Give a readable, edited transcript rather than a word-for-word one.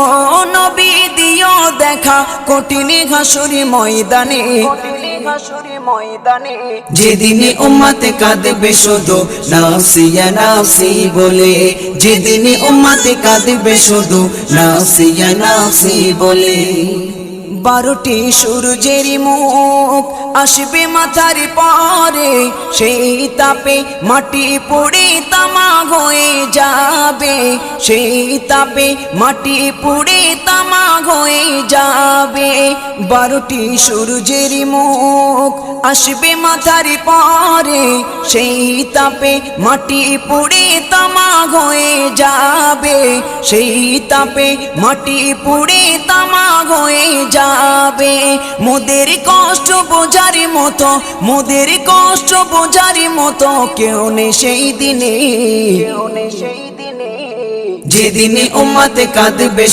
ও নবী দিও দেখা কঠিন হাসুরি ময়দানে, যেদিন উম্মত কাঁদবে শুধু নাফসি ইয়া নাফসি বলে, যেদিন উম্মত কাঁদবে শুধু নাফসি ইয়া নাফসি বলে। 12টি সূর্যের মুখ আসবে মাথার পরে, সেই তাপে মাটি পুড়ে তামা হয়ে যাবে, সেই তাপে মাটি পুড়ে তামা হয়ে যাবে। 12টি সূর্যের মুখ আসবে মাথার পরে, সেই তাপে মাটি পুড়ে তামা হয়ে যাবে, সেই তাপে মাটি পুড়ে তামা হয়ে যাবে। মোদের কষ্ট বোঝার মতো, মোদের কষ্ট বোঝার মতো কেউ নেই সেই দিনে, যেদিনে উম্মত কাঁদবে